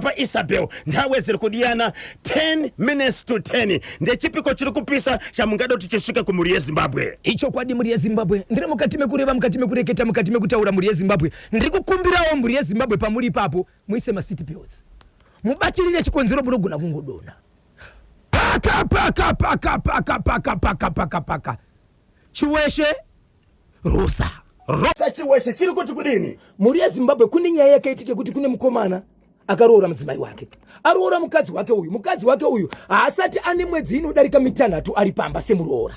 pa Isabel nthawi ziri kudiyana 10 minutes to 10 ndiye chipiko chiri kupisa chamungada kuti chisvike ku muri yeZimbabwe. Icho kwadi muri yeZimbabwe ndiri mukati mekureva mukati mekureketa mukati mekutaura muri yeZimbabwe ndiri kukumbirawo muri yeZimbabwe pamuri ipapo muise macity bills mubatirire chikonzero munogona kungodona paka chiweshe rosa chiweshe chiri kuti kudini muri yeZimbabwe kune nyaya yakaitike kuti kune mukomana akaroora mudzimai wake aroora mukadzi wake uyu haasati ane mwedzi inodarika mitanhatu ari pamba semuroora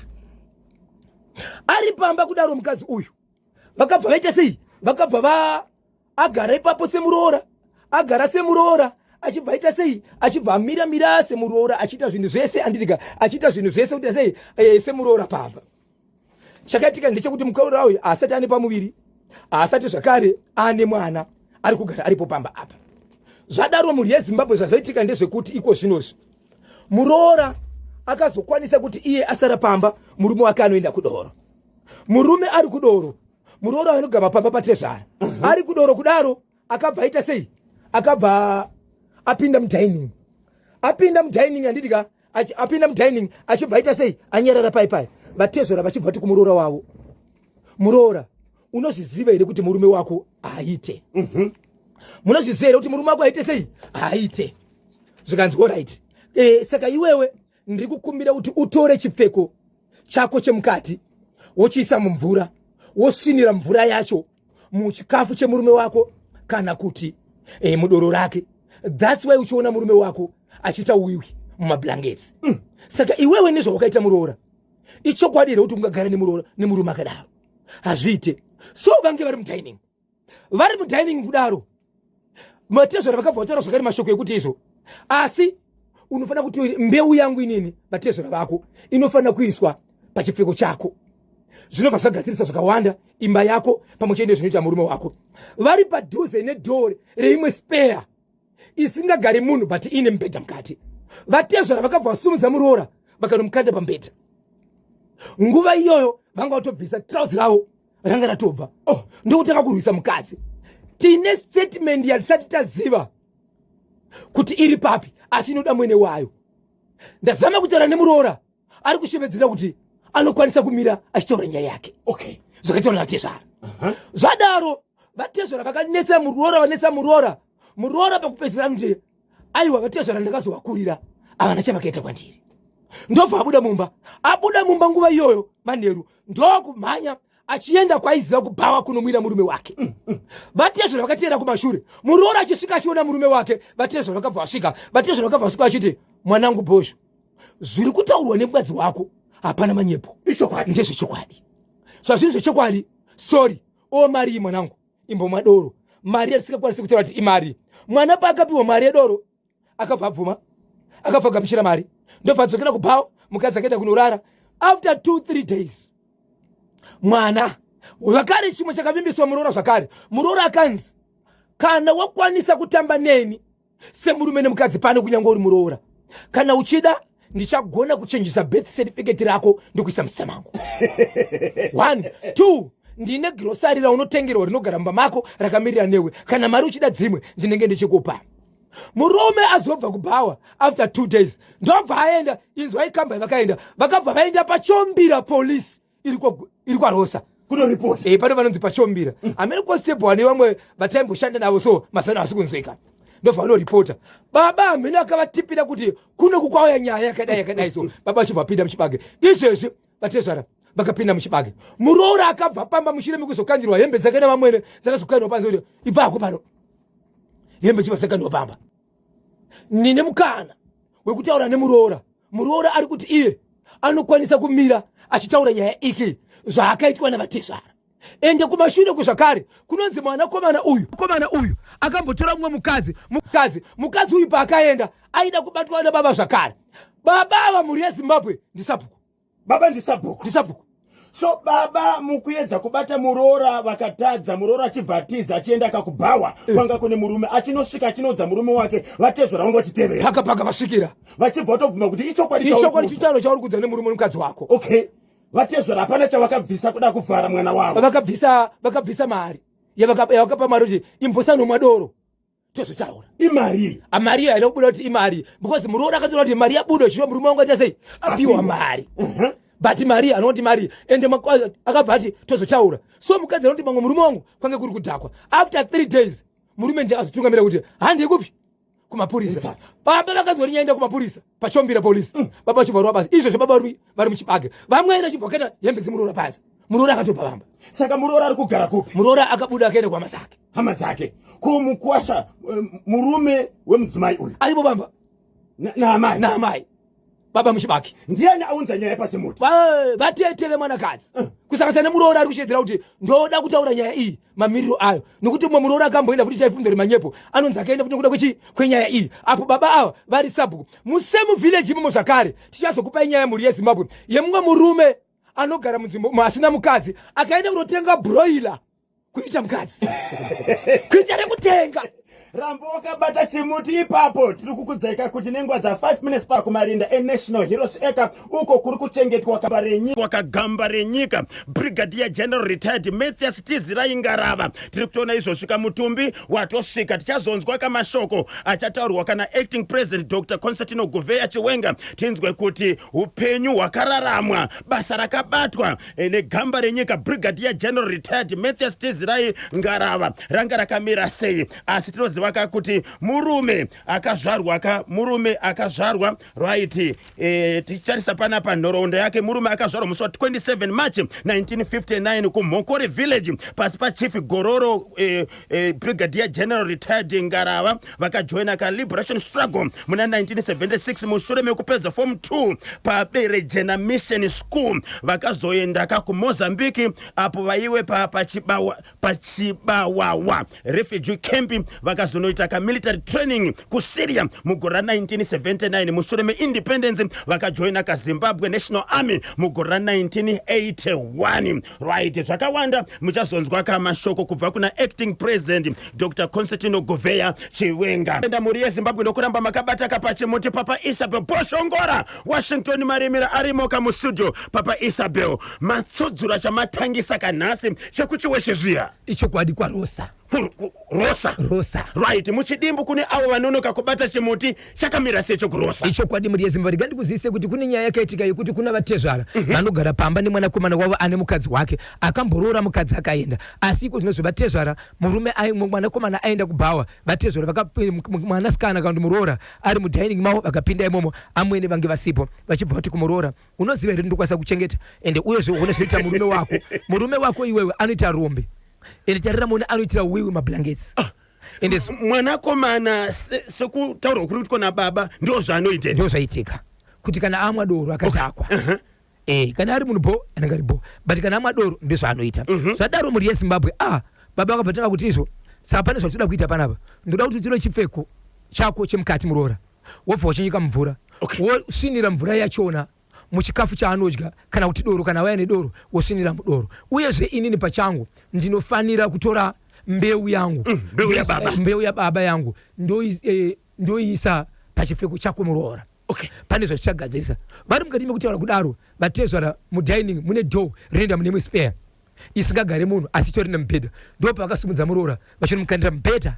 ari pamba kudaro mukadzi uyu vakabva vaita sei vakabva agara ipapo semuroora agara semuroora achibva aita sei achibva amira semuroora achiita zvinhu zvese anditika achiita zvinhu zvese kuti sei semuroora pamba chakaitika ndechekuti mukaura uyu haasati ane pamuviri haasati zvakare ane mwana ari kugara aripo pamba apa zvadaro muri yeZimbabwe zvazoitika ndezvekuti iko zvinozvi muroora akazokwanisa kuti iye asara pamba murume wake anoenda kudoro murume ari kudoro muroora anogama pamba patezvara ari kudoro kudaro akabva aita sei akabva apinda mudining anditika apinda mudining achibva aita sei anyarara pai vatezvera vachibva kuti kumuroora wavo muroora unozviziva here kuti murume wako aite munozviziva here kuti murume wako aite sei aite zvikanzi alright saka iwewe ndiri kukumbira kuti utore chipfeko chako chemukati wochiisa mumvura wosvinira mvura yacho muchikafu chemurume wako kana kuti mudoro rake. That's why uchiona murume wako achiita wiwi mumablankets saka iwewe nezvawakaita muroora ichokwadi here kuti ungagara nemurume akadaro hazviite. So vange vari mudining kudaro vatezvera vakabva vataura zvakare mashoko ekuti izvo asi unofanira kuti mbeu yangu inini vatezvera vako inofanira kuiswa pachipfeko chako zvinobva zvagadzirisa zvakawanda imba yako pamwe chete zvinoita murume wako vari padhuze nedhori reimwe spare isingagari munhu but ine mubhedha mukati vatezvera vakabva vasumudza muroora vakanomukanda pambedha nguva iyoyo vanga vatobvisa trousi ravo ranga ratobva ndokutanga kurwisa mukadzi. Tine statement yatisati taziva kuti iri papi asi inoda mwene wayo. Ndazama kutaura nemuroora ari kushevedzera kuti anokwanisa kumira achitaura nyaya yake. Okay, zvakaitaura natezvara zvadaro vatezvara vakanetsa muroora pakupedzera kuti aiwa vatezvara ndakazovakurira avana chavakaita kwandiri ndobva abuda mumba nguva iyoyo manheru ndokumhanya achienda kwaiziva kubhawa kunomwira murume wake. Vatezvera vakateera kumashure muroora achisvika achiona murume wake vatezvera vakabva vasvika achiti mwanangu Bhosho zviri kutaurwa nemukadzi wako hapana manyepo ichokwadi ndezvechokwadi zvazviri zvechokwadi sorry mari mwanangu imbomwa doro mari yatisingakwanisi kutaura kuti imari mwana paakapiwa mari yedoro akabva abvuma akabva agamuchira mari ndobva adzokera kubhawa mukadzi akaenda kunorara after 2-3 days mwana zvakare chimwe chakavimbiswa muroora zvakare muroora akanzi kana wakwanisa kutamba neni semurume nemukadzi pane kunyange uri muroora kana uchida ndichagona kuchenjisa birth certificate rako ndikuisa musita mangu 1 2 ndine grocery raunotengerwa rinogara mumba mako rakamirira newe kana mari uchida dzimwe ndinenge ndichikupa. Murume azobva kubhawa after 2 days ndobva aenda izwa ikamba vakabva vaenda pachombira police iri kwarosa kuno report pano vanonzi pachombira amene constable ane vamwe vataimboshanda navo so masana asi kunzwika ndobva vanoripota baba amene akavatipira kuti kuno kukwauya nyaya yakadai so baba achibva apinda muchibage izvezvi vatezvara vakapinda muchibage muroora akabva pamba mushure mekuzokandirwa hembe dzake nevamwene dzakazokandirwa panze kuti ipako pano hembe chibva dzakandirwa pamba nine mukana wekutaura nemuroora muroora ari kuti iye anokwanisa kumira achitaura nyaya iki zvaakaitwa navatezvara ende kumashure kuzvakare kunonzi mwanakomana uyu akambotora mumwe mukadzi uyu paakaenda aida kubatwa nababa zvakare baba ava muri yeZimbabwe ndisabhuku baba ndisabhuku so baba mukuedza kubata muroora vakatadza muroora achibva atiza achienda akakubhawa kwanga kune murume achinosvika achinodza murume wake vatezvera vanga vachitevera pakapaka vasvikira vachibva vatobvuma kuti ichokwadi chitauro chauri kudza nemurume nomukadzi wako. Okay, vatezvera hapana chavakabvisa kuda kuvhara mwana wavo vakabvisa mari yavakapa mari kuti imbosa nomwa doro tozo chaura imari amari inobuda kuti imari because muroora akatora kuti mari yabuda zvino murume wangu aita sei apiwa mari but mari anoti mari ende akabva ati tozotaura so mukadzi anoti mamwe murume wangu kwange kuri kudhakwa after 3 days murume ndiye akazotungamira kuti handi kupi kumapurisa baba vakazorinyenda kumapurisa pachombira polisi baba chivarwa basi izvo baba vari muchibage vamwena chibvakata hembe dzimuroora pasi muroora akatobva vamba saka muroora ari kugara kupi muroora akabuda akaenda kuhama dzake hama dzake kumukwasha murume wemudzimai uyu aripo bamba naamai baba muchibaki ndiani aunza nyaya pachimuti vatete vemwanakadzi kusangana nemuroora ari kushedzera kuti ndoda kutaura nyaya iyi mamiriro ayo nokuti mumwe muroora akamboenda kuti chaifundori manyepo anonzi akaenda kuti nekuda kwenyaya iyi apo baba ava vari sabhuku musemuvhileji imomo zvakare tichazokupai nyaya mhuri yezimbabwe yemumwe murume anogara munzvimbo asina mukadzi akaenda kunotenga broiler kuita mukadzi kuita nekutenga rambo wakabata chimuti ipapo tiri kukudzaika kuti nenguva dza5 minutes pakumarinda enational heroes eka uko kuri kuchengetwa wakagamba renyika brigadier general retired Mathias Tizirai Ngarava tiri kutoona izvosvika mutumbi watosvika tichazonzwa kamashoko achataurwa kana acting president Dr. Constantino Goveya Chiwenga tinzwe kuti upenyu hwakararamwa basa rakabatwa negamba renyika brigadier general retired Mathias Tizirai Ngarava ranga rakamira sei asi tinoziva kuti murume akazvarwa right ticharisa panapa nhoroondo yake murume akazvarwa musi wa 27 March 1959 kumhokore village pasi pachief Gororo brigadier general retired Ngarava vakajoina ka liberation struggle muna 1976 mushure mekupedza form 2 paberejena mission school vakazoenda kumozambique apo vaiwe pachibawawa refugee camp vakazonoita ka military training kuSyria mugore 1979 mushure meindependence vakajoina ka Zimbabwe National Army mugore 1981 right zvakawanda muchazonzwa kamashoko kubva kuna acting president Dr. Constantino Goveya Chiwenga enda muri yeZimbabwe ndokuramba makabata kapachimuti Papa Isabel Boshongora Washington Maremera arimo kamustudio Papa Isabel matsodzura chamatangisa kanhasi chekuchiweshe zviya icho kwadi kwa Rosa right muchidimbu kune avo vanonoka kubata chimuti chakamira secho kuRosa icho kwadi muri yeZimbabwe ngandikuzivise kuti kune nyaya yakaitika yekuti kuna vatezvara vanogara pamba nemwanakomana wavo ane mukadzi wake akamborora mukadzi akaenda asi iko zvinozvo vatezvara murume mwanakomana aenda kubhawa vatezvara mwanasikana kana muroora ari mudining mavo vakapinda imomo amwene vange vasipo vachibva kuti kumuroora unoziva here ndokwanisa kuchengeta ende uyezve unozoita murume wako iwewe anoita rombe ende tarira muna anoitira wiwi mablankets ende mwanakomana sekutaurwa kuri kuti kona baba ndio zvanoita ndio zvaitika kuti kana amwa doro akatakwa kana ari munhu bo ananga ari bo but kana amwa doro ndio zvanoita zvadaro muri yeZimbabwe baba akabva kuti izvo saka pane zvatoda kuita panapa ndoda kuti tino chipfeko chako chemukati muroora wobva wachinyika mvura wosvinira mvura yachona muchikafu chaanodya kana kuti doro kana waya nedoro wosvinira mudoro uyezve inini pachangu ndinofanira kutora mbeu yangu mbeu yababa yangu ndoisa pachipfeko chako muroora pane zvachichagadzirisa vari mukati mekutaura kudaro vatezvara mudining mune door rinoenda mune spare isingagare munhu asi itori nemubhedha ndo pavakasimudza muroora vachinomukandira mubhedha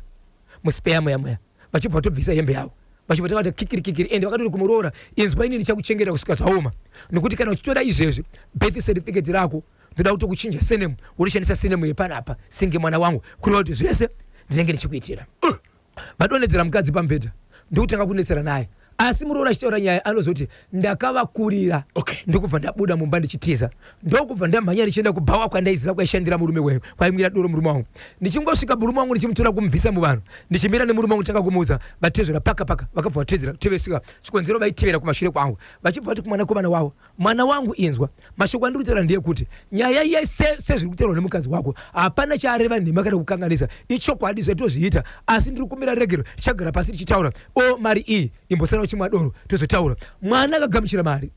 muspare moya vachibva vatobvisa hembe yavo vachibva vakati kikiri ende vakatoti kumuroora inzwa inini chakuchengeta kusvika zvaoma nokuti kana uchitora izvezvi birth certificate rako ndoda kuti kuchinja senemu urishandisa senemu yepanapa singe mwana wangu kureva kuti zvese ndinenge ndichikuitira vadonedzera mukadzi pamubhedha ndokutanga kunetsera naye asi muroora achitaura nyaya anozoti ndakavakurira ndokubva ndabuda mumba ndichitiza ndokubva ndamhanya ndichienda kubhawa kwandaiziva kwaishandira murume weyo kwaimwira doro murume wangu ndichingosvika murume wangu ndichimutora kumubvisa muvanhu ndichimira nemurume wangu tanga kumuudza vatezvera paka vakabva vatezera tevesika chikonzero vaitevera kumashure kwangu vachibva vati kumwanakomana wavo mwana wangu inzwa mashoko andiri kutaura ndeyekuti nyaya yese sezviri kutaurwa nemukadzi wako hapana chaareva nhema kana kukanganisa ichokwadi zvatozviita asi ndiri kumbira regero tichagara pasi tichitaura mari iyi imbosara uchimwa doro tozotaura mwana akagamuchira mari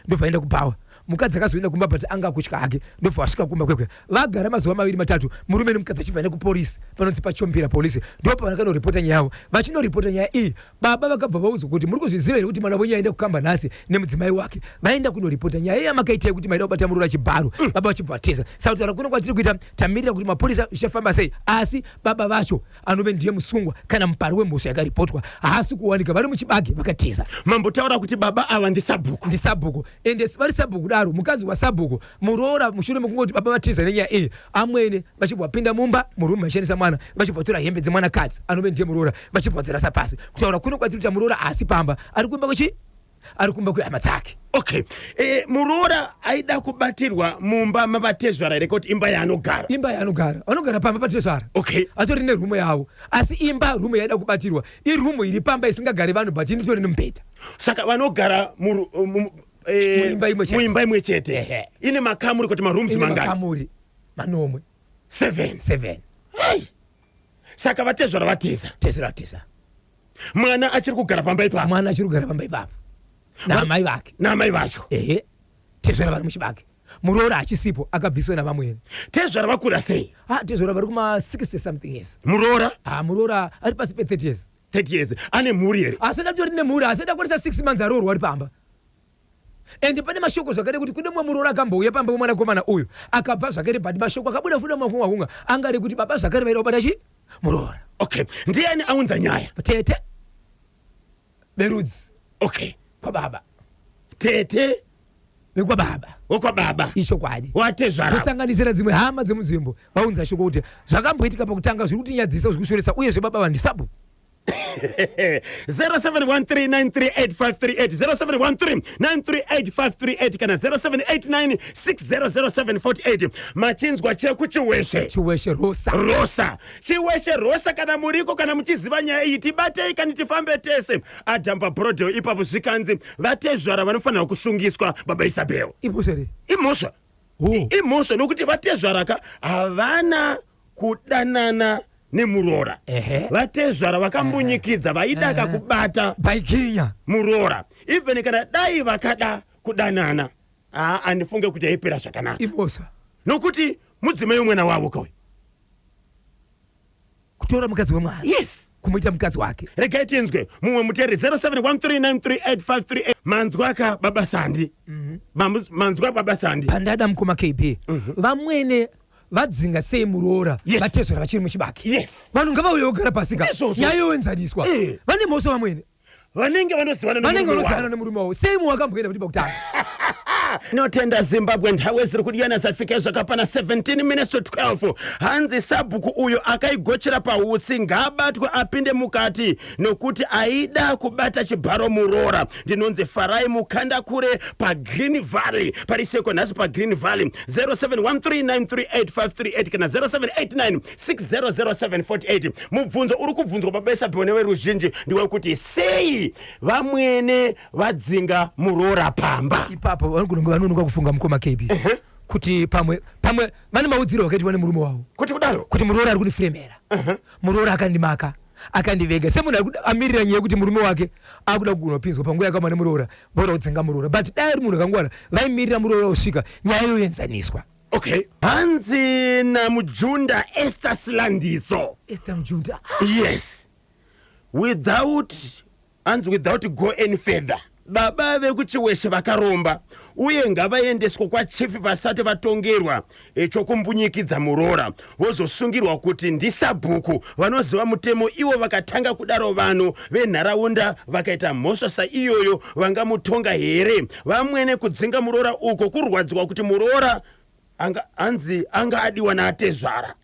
ndobva aenda kubhawa mukadzi akazoenda kumba but anga kushika hake ndofa wasvika kumba kwekwe vagara mazuva 2-3 murume nemukadzi achivhanya kupolisi panonzi pachombira polisi ndipo pavanonoripota nyaya yavo vachinoripota nyaya iyi baba vakabva vaudzwa kuti muri kuzviziva here kuti mwana wenyu aenda kukamba nhasi nemudzimai wake vaenda kunoripota nyaya iyi amakaitai kuti maida kubata muroora chibharo baba vachibva vateza saka kutaura kuno kwatiri kuita tamirira kuti mapolisa zvichafamba sei asi baba vacho anove ndiye musungwa kana mupari wemhosva yakaripotwa haasi kuwanika vari muchibage vakatiza mambotaura kuti baba ava ndisabhuku ende vari sabhuku daro mukadzi wasabhuku muroora mushure mekungoti baba vatiza nenyaya iyi amwene vachibva vapinda mumba murume vachishandisa mwana vachibva vatora hembe dzemwanakadzi anove ndiye muroora vachibva vadzirasa pasi kutaura kuno kwatiri kuti muroora haasi pamba ari kuimba ari kumba kwehama dzake. Okay. Muroora aida kubatirwa mumba mavatezvara here kuti imba yaanogara vanogara pamba patezvara. Okay. Atori nerumu yavo asi imba rumu yaida kubatirwa irumu iri pamba isingagari vanhu but initori nemubhedha saka vanogara muimba imwe chete ine makamuri kuti marooms mangani makamuri manomwe 7. Hey. Saka vatezvara vatiza mwana achiri kugara pamba ipapo namai vake namai vacho tezvara vari muchibage muroora achisipo akabviswa navamwene. Tezvara vakura sei? Tezvara vari kuma 60 something years. Muroora? Muroora ari pasi pe 30 years. 30 years. Ane mhuri here? Asada tori nemhuri, asada kwanisa 6 months aroorwa ari pamba. Ende pane mashoko zvakare kuti kune mumwe muroora akambouya pamba pomwanakomana uyu akabva zvakare padi mashoko akabuda fuda makunga angari kuti baba zvakare vaida kubata chi muroora. Okay. Ndiani aunza nyaya? Tete Berudzi. Okay. Kwa baba. Tete kwa baba. Kwa baba. Isho kwadi. Watezvara. Kusanganisira dzimwe hama dzemunzvimbo vaunza shoko kuti zvakamboitika pakutanga zviri kutinyadzisa zvikushoresa uye zvebaba vandisabu. 0713938538 0713938538 kana 0789600748 machinzwa chekuchiweshe rosa kana muriko kana muchiziva nyaya iyi tibatei kana tifambe tese adhamba brodeo ipapo zvikanzi vatezvara vanofanira kusungiswa baba Isabel. Imhosva nokuti vatezvaraka havana kudanana nemuroora. Vatezvara vakambunyikidza vaida akakubata baikinya muroora even kana dai vakada kudanana andifunge kuti aipera zvakanaka nokuti mudzimai umwe wavo kauye kutora mukadzi wemwana. Yes, kumuita mukadzi wake. Regai tinzwe mumwe muteri 0713938538 manzwaka baba Sandi. Manzwaka baba Sandi pandada mukoma KP. Vamwene vadzinga sei muroora vatezvara vachiri muchibaki. Yes, vanhu ngavauye kugara pasika nyaya yoenzaniswa vane mhosva vamwene vanenge vanozivana nemurume wavo sei muwakamboenda kuti pakutanga. Notenda Zimbabwe nthawi ziri kudiyana zafika zvakapana 17 minutes to 12 hanzi sabhuku uyo akaigochera pautsi ngabatwe apinde mukati nokuti aida kubata chibharo muroora. Ndinonzi Farai Mukanda kure pa Green Valley pariseko nhasi pa Green Valley 0713938538 kana 0789600748 mubvunzo uri kubvunzwa baba Isabel newe ruzhinji ndiwe kuti sei vamwene vadzinga muroora pamba. Ipapo vanonoka kufunga mukoma KB kuti pamwe vane maudziro akaitwa nemurume wavo kuti kudaro kuti muroora ari kundifuremera muroora akandimaka akandivega semunhu amirira nyaya kuti murume wake akuda kunopinzwa panguva yakama nemuroora voda kudzinga muroora but dai ari munhu akangwana vaimirira muroora usvika nyaya yoenzaniswa. Okay. Hanzi namujunda Esther Silandiso. Esther Mjunda. Yes. Without go any further. Baba vekuchiweshe vakaromba uye ngavaendeswa kwachief vasati vatongerwa chokumbunyikidza muroora vozosungirwa kuti ndisabhuku vanoziva mutemo ivo vakatanga kudaro vanhu venharaunda vakaita mhosva saiyoyo vangamutonga here. Vamwene kudzinga muroora uko kurwadziwa kuti muroora anga adiwa naatezvara.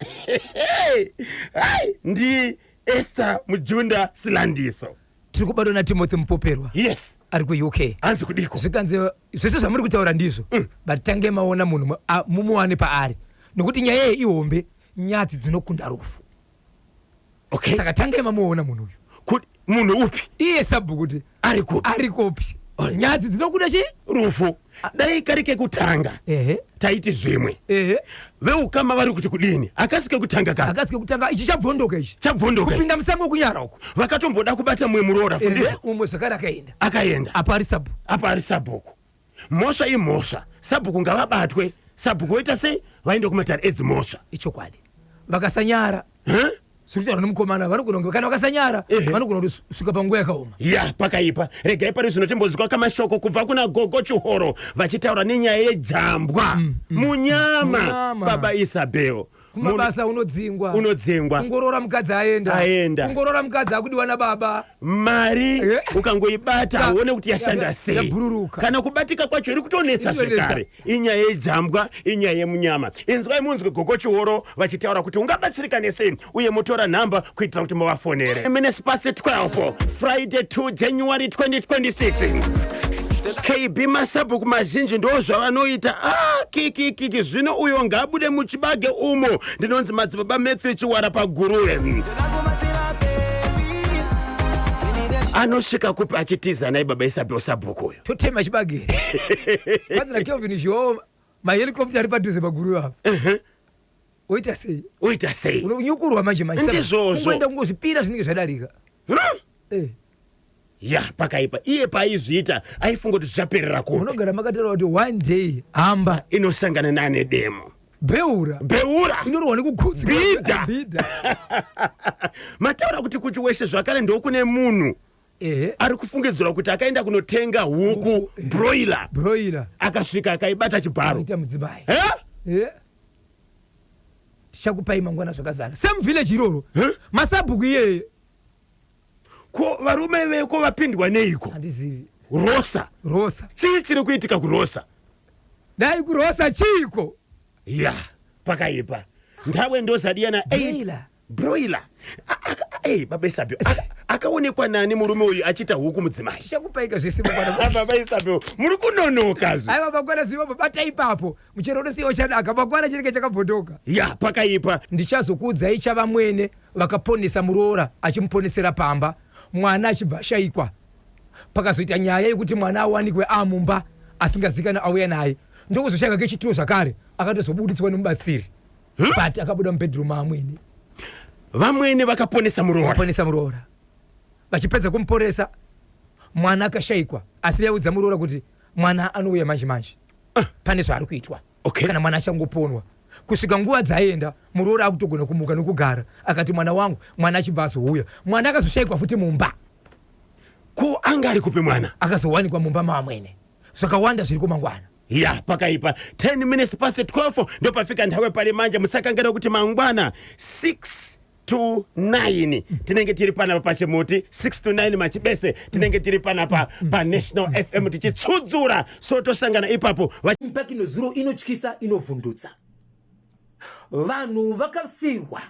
Ndi Esther Mujunda Silandiso. Tiri kubatwa naTimothy Mupoperwa. Yes, ari ku-UK. Hanzi kudiko zvikanzi zvese zvamuri kutaura ndizvo but tange maona munhu mumuwane paari nokuti nyaya iyi ihombe nyadzi dzinokunda rufu. Okay. Saka tange mamuona munhu uyu kuti munhu upi iye sabhuku kuti ari kopi nyadzi dzinokunda chi rufu. Dai karike kutanga taiti zvimwe veukama vari kuti kudini akasike kutanga ichi chabvondoka kupinda musango kunyara uko vakatomboda kubata mumwe muroora fundizo umwe zvakare akaenda apa ari sabhuku. Mhosva imhosva sabhuku ngavabatwe sabhuku oita sei vaende kumatare edzimhosva ichokwadi vakasanyara siritaura nemukomana vanogona kana vakasanyara vanogona kusvika panguva yakaoma ya pakaipa regai pari zvino timbonzwa kamashoko kubva kuna gogo Chihoro vachitaura nenyaya yejambwa munyama baba Isabel kumabasa unodzingwa kungorora mukadzi aenda kungorora mukadzi akudiwa nababa mari ukangoibata uone kuti yashanda sei yabururuka kana kubatika kwacho iri kutonetsa zvekare inyaya yejambwa inyaya yemunyama inzwai munzwe gogo Chihoro vachitaura kuti ungabatsirika nesei uye mutora nhamba kuitira kuti muvafonere minutes past 12 Friday 2 January 2026 KB masabhuku mazhinji ndo zvavanoita kiki zvino uyo ngabude muchibage umo ndinonzi madzibaba Matthew Chiwara paguruwe anosvika kupi achitiza nai baba Isabel sabhuku uyo totema chibage kwanzira Kelvin zvo mahelicopter ari padhuze paguruwe apa oita sei unyukurwa manje ndizvozvo uenda kungozvipira zvinenge zvadarika ya pakaipa iye paizviita aifunga kuti zvaperera kupi unogara makataura kuti one day hamba inosangana nane demo beura inorwa nekugutsi bhidha mataura kuti kuchi weshe zvakare ndokune munhu ari kufungidzirwa kuti akaenda kunotenga huku broiler akasvika akaibata chibharo ita mudzibai tichakupai mangwana zvakazara same village iroro masabhuku iyeye ko varume veko vapindwa neiko handizivi rosa chii chiri kuitika kurosa dai kurosa chiiko ya pakaipa ndawe ndozadiyana 8 broiler baba Isabel akaonekwa nani murume uyu achita huku mudzimai tichakupaika zvese baba Isabel muri kunonoka aiwa bakwana ziva babata ipapo muchero siwo chadaka bakwana chirike chakabhodoka ya pakaipa ndichazokuudzai chava mwene vakaponesa muroora achimuponesera pamba mwana achibva ashayikwa pakazoita nyaya yekuti mwana awanikwe amumba asingazikana auya naye ndokuzoshanga kechitiro zvakare akatozobuditswa nemubatsiri but akabuda mubedroom amwene vamwene vakaponesa muroora vachipedza kumuporesa mwana akashayikwa asi vaudza muroora kuti mwana anouya manje pane zvaari kuitwa kana mwana achangoponwa kusvika nguva dzaenda muroora akutogona kumuka nokugara akati mwana achibva azouya mwana akazoshayikwa futi mumba ko anga ari kupi mwana akazowanikwa mumba mavamwene zvakawanda zviri kumangwana ya pakaipa 10 minutes past 12 ndopafika nthawe pari manje musakanganira kuti mangwana 6 to 9 tinenge tiri panapa pachimuti 6 to 9 machibese tinenge tiri panapa pa National FM tichitsudzura so tosangana ipapo impaki nozuro inotyisa inovhundutsa vanhu vakafirwa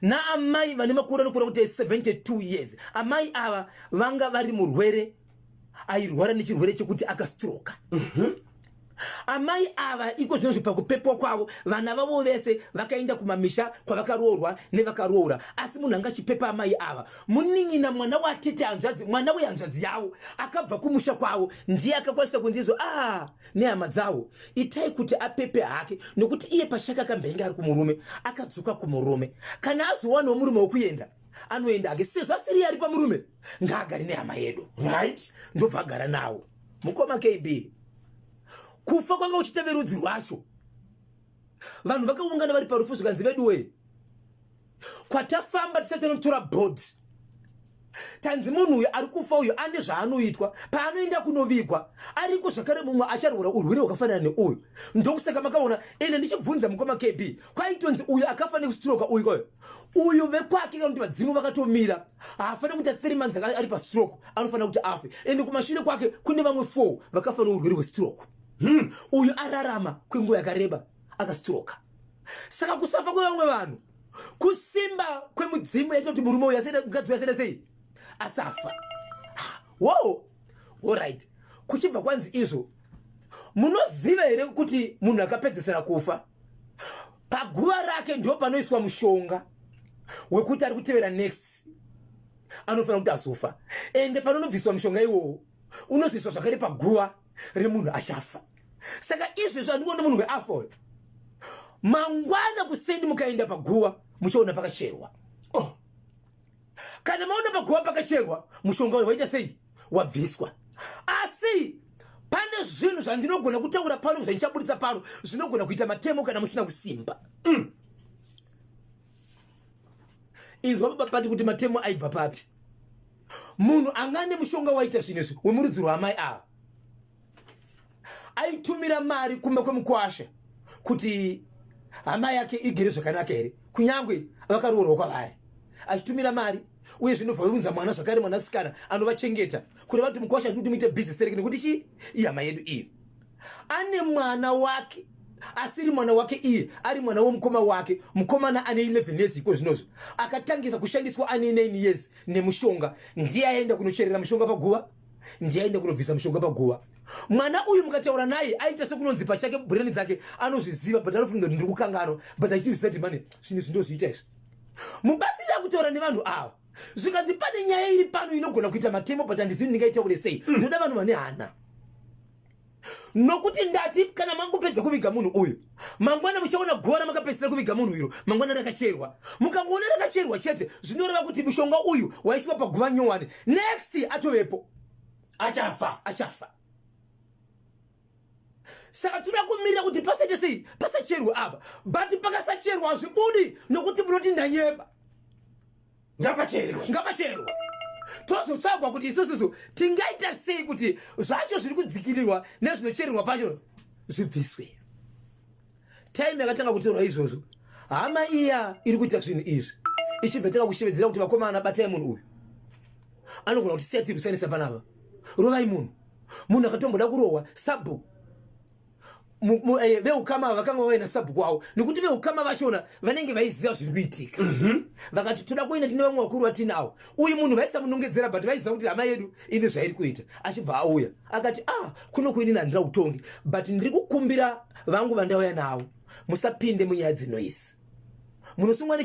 naamai vane makore anokura kuti 72 years amai ava vanga vari murwere airwara nechirwere chekuti akastroka amai ava iko zvino zvipakupepwa kwavo vana vavo vese vakaenda kumamisha kwavakaroorwa nevakaroora asi munhu anga achipepa amai ava muning'ina mwana watete hanzvadzi mwana wehanzvadzi yavo akabva kumusha kwavo ndiye akakwanisa kunzizo nehama dzavo itai kuti apepe hake nokuti iye pachaka akambenge ari kumurume akadzoka kumurume kana azowanawo murume wokuenda anoenda hake sezvo asiri ari pamurume ngaagari nehama yedu right ndobva agara nawo mukoma KB kufa kwanga uchiteve rudzi rwacho vanhu vakaungana vari parufu zvikanzi veduwe kwatafamba tisati notora bhodhi tanzi munhu uyu ari kufa uyu ane zvaanoitwa paanoenda kunovigwa ariko zvakare mumwe acharwara urwere hwakafanana neuyu ndokusaka makaona ene ndichibvunza mukoma KB kwaitonzi uyu akafa nekustroka uyu vekwake kana kuti vadzimu vakatomira haafanira kuita 3 months ari pastroke anofanira kuti afe ende kumashure kwake kune vamwe 4 vakafa neurwere hwestroke uyu ararama kwenguva yakareba akastroka saka kusafa kwevamwe vanhu kusimba kwemudzimu yaita kuti murume uyu mukadzi uyu asenda sei asafa alright kuchibva kwanzi izvo munoziva here kuti munhu akapedzesera kufa paguva rake ndo panoiswa mushonga wekuti ari kutevera next anofanira kuti azofa ende panonobviswa mushonga iwowo unozoiswa zvakare paguva remunhu achafa saka izvezvo handikuona munhu weafa uyu mangwana kusendi mukaenda paguva muchaona pakacherwa kana maona paguva pakacherwa mushonga uyu waita sei wabviswa asi pane zvinhu zvandinogona kutaura pano zvanichabudisa pano zvinogona kuita matemo kana musina kusimba. Izwa pati kuti matemo aibva papi. Munhu angane mushonga waita zvinezvi wemurudzi rwamai ava aitumira mari kumbe kwemukwasha kuti hama yake igere zvakanaka here, kunyangwe vakaroorwa kwavari, achitumira mari. Uye zvinobva vaunza mwana zvakare, mwanasikana anovachengeta kuti vati mukwasha tiri kuti muite bhizinesi reke nekuti chii ihama yedu iyi. Ane mwana wake asiri mwana wake iye, ari mwana womukoma wake. Mukomana ane 11 years iko zvinozvo akatangisa kushandiswa ane 9 years nemushonga. Ndiye aenda kunocherera mushonga paguva, ndiye aenda kunobvisa mushonga paguva. Mwana uyu mukataura naye aita sekunonzi pachake breni dzake anozviziva, but anofunga kuti ndiri kukanganwa, but achiziva kuti mane zvinhu zvindozviita izvi. Mubatsiri akutaura nevanhu ava zvikanzi pane nyaya iri pano inogona kuita matemo, but handizivi ndingaitaure sei. Ndoda vanhu vane hana, nokuti ndati kana mangopedza kuviga munhu uyu mangwana muchaona gora makapedzisira kuviga munhu uyu mangwana rakacherwa, mukangoona rakacherwa chete zvinoreva kuti mushonga uyu waisiwa paguva nyowani, next atovepo achafa. Saka tuna kumirira kuti pasaite sei pasacherwa apa, but pakasacherwa hazvibudi nokuti munoti ndanyeba ngapacherwa. Tozotsvagwa kuti isusu tingaita sei kuti zvacho zviri kudzikirirwa nezvinochererwa pacho zvibviswe. Time yakatanga kutorwa izvozvo, hama iya iri kuita zvinhu izvi ichibva tanga kushevedzera kuti vakomana batai munhu uyu anogona kuti siya tiri kusanisa panapa, rovai munhu akatomboda kurohwa sabhuku. Veukama vakanga vaina sabhuku wavo nekuti veukama vachona vanenge vaiziva zviri kuitika. Vakati toda kuenda tine vamwe vakuru vatinawo, uyu munhu vaisamunongedzera, but vaiziva kuti hama yedu ine zvairi kuita. Achibva auya akati kuno kuinini handina utongi, but ndiri kukumbira vangu vandauya navo musapinde munyaya dzinoisi, munosungwa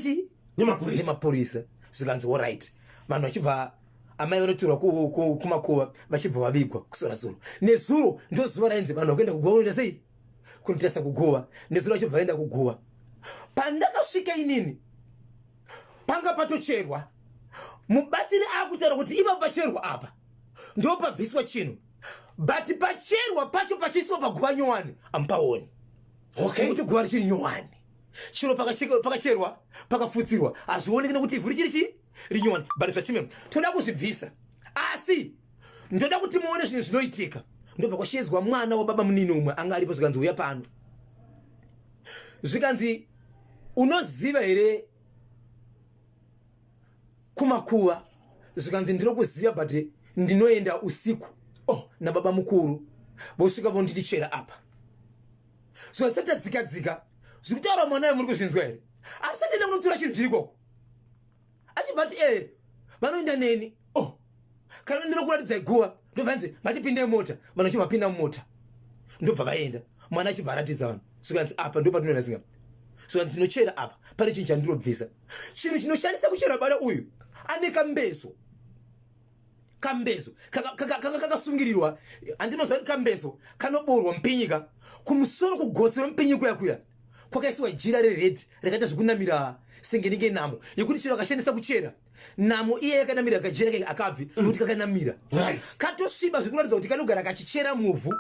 nemapurisa. Zvikanzi alright, vanhu vachibva amai vanotorwa kumakuva vachibva vavigwa kusora zuro. Nezuro ndo zuva rainzi vanhu vakuenda kuguva unoenda sei kunitesa kuguva, nezuro vachibva vaenda kuguva. Pandakasvika inini panga patocherwa, mubatsiri akutaura kuti ipa pacherwa apa ndo pabviswa chinhu, but pacherwa pacho pachiiswa paguva nyowani amupaoni. Kuti guva richiri nyowani, chiro pakacherwa pakafutsirwa hazvioneki nekuti ivhu richiri rinyowani, but zvachimwe toda kuzvibvisa. Asi ndoda kuti muone zvinhu zvinoitika. Ndobva kwashedzwa mwana wababa munini umwe anga aripo, zvikanzi uya pano, zvikanzi unoziva here kumakuva, zvikanzi ndiri kuziva but ndinoenda usiku nababa mukuru vosvika vondichera apa. Zvisati tadzika zviri kutaura mwana muri kuzvinzwa here, asati enda kunotora chinhu chiri ikoko. Achibva ati vanoenda neni, kana ndinokuratidzai guva, ndobva nzi matipinde mota. Vanhu vachibva pinda mumota ndobva vaenda, mwana achibva aratidza vanhu. Zvikanzi apa ndo patinoenda singa, zvikanzi ndinochera apa, pane chinhu chandirobvisa. Chinhu chinoshandisa kuchera bada uyu ane kambezo kakasungirirwa, handinoziva kuti kambezo kanoborwa mupinyika kumusoro, kugotsi remupinyiko yakuya kwakaisiwa jira rered rakaita zvekunamira sengenenge namo yekuti chiro akashandisa kuchera namo iye yakanamira kajira kake akabvi nokuti kakanamira katosviba zvikuratidza kuti kanogara kachichera muvhu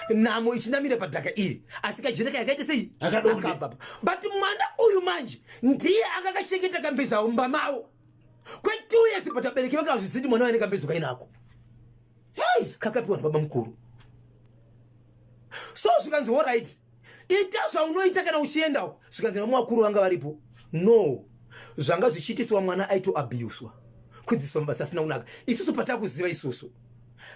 namo ichinamira padhaka iri, asi kajira kake akaita sei akabva. But mwana uyu manje ndiye akakachengeta kambezo mumba mavo kwe2 years, but abereki vakazviziti mwana waine kambezo kainako kakapiwa nababa mukuru. So zvikanzi alright, ita zvaunoita kana uchienda. Zvikanzi vamwe vakuru vanga varipo, no, zvanga zvichiitiswa mwana aitoabhuswa, kudzidziswa mabasa asina kunaka. Isusu patakuziva isusu,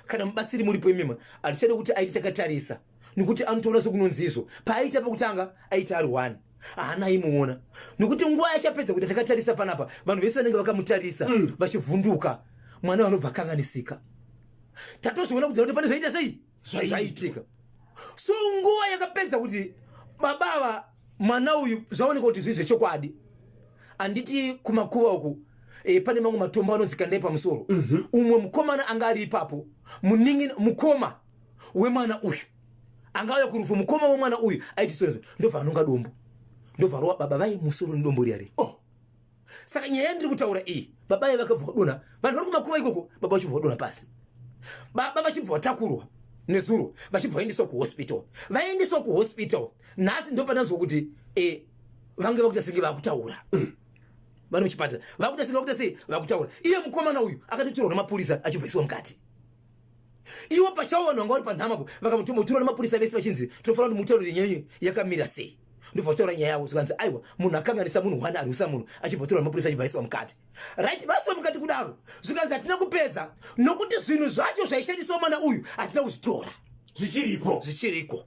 kana mubatsiri muripo imima hatichade kuti aiti takatarisa, nekuti anotoona sekunonzi izvo. Paaita pakutanga aiti ari 1 haana imuona, nokuti nguva yachapedza kuti takatarisa panapa vanhu vese vanenge vakamutarisa vachivhunduka, mwana vanobva kanganisika. Tatozviona kuti pane zvaita sei zvaitika. So nguva yakapedza kuti babava mwana uyu zvaoneka kuti zvizve chokwadi, anditi kumakuva uku pane mamwe matombo anonzi kandai pamusoro. Umwe mukomana anga ari ipapo, mukoma wemwana uyu anga auya kurufu, mukoma wemwana uyu aiti sezvo ndobva anonga dombo, ndobva rova baba vai musoro nedombo riya. Saka nyaya ndiri kutaura iyi, baba vai vakabva vadona, vanhu vari kumakuva ikoko, baba vachibva vadona pasi, baba vachibva vatakurwa nezuro vachibva vaendeswa kuhospital. Vaendeswa kuhospital nhasi ndo pananzwa kuti vange vakuita senge vakutaura vano chipatara vakuita senge vakuita sei vakutaura. Iye mukomana uyu akatotorwa nemapurisa achibvaiswa mukati. Iwo pachawo vanhu vanga vari panhamapo vakamutotorwa nemapurisa vese vachinzi tofanira kuti mutaurire nyaya yakamira sei. Ndobva vataura nyaya yavo zikanzi aiwa munhu akanganisa munhu wani arwisa munhu achibva torwa nemapurisa achibvaiswa mukati. Right, vaiswa mukati kudaro zvikanzi hatina kupedza nokuti zvinhu zvacho zvaishandiswa mwana uyu hatina kuzvitora zvichiriko.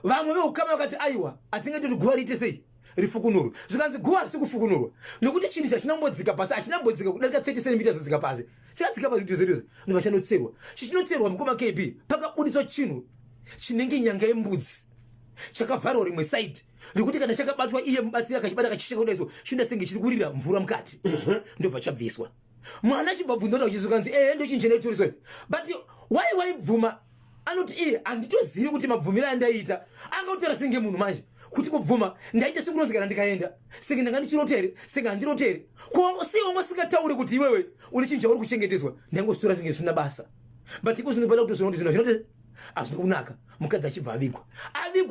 Vamwe veukama vakati aiwa hatingati kuti guva riite sei rifukunurwe. Zvikanzi guva risi kufukunurwa nokuti chinhu chachinambodzika pasi hachinambodzika kudarika 30 cm zodzika pasi. Chakadzika pasi kuti zveruza ndobva chanotserwa. Chichinotserwa mukoma KB pakabudiswa chinhu chinenge nyanga yembudzi chakavharwa rimwe side rikuti kana chakabatwa iye mubatsiri akachibata kachisheka kudaiso shinda senge chiri kurira mvura mukati. Ndobva chabviswa. Mwana chibva bvunza kuti chizokanzi ndo chinhu chenetoriswa but waibvuma anoti handitozivi kuti mabvumiro andaita angautera senge munhu manje kuti kubvuma ndaita sekunonzi kana ndikaenda senge ndanga ndichirotere senge handirotere siwongo singatauri kuti iwewe uri chinhu chauri kuchengetedzwa ndangositora senge zvisina basa but ikuzvinobada kutozona kuti zvinhu zvinote hazvina kunaka. Mukadzi achibva avigwa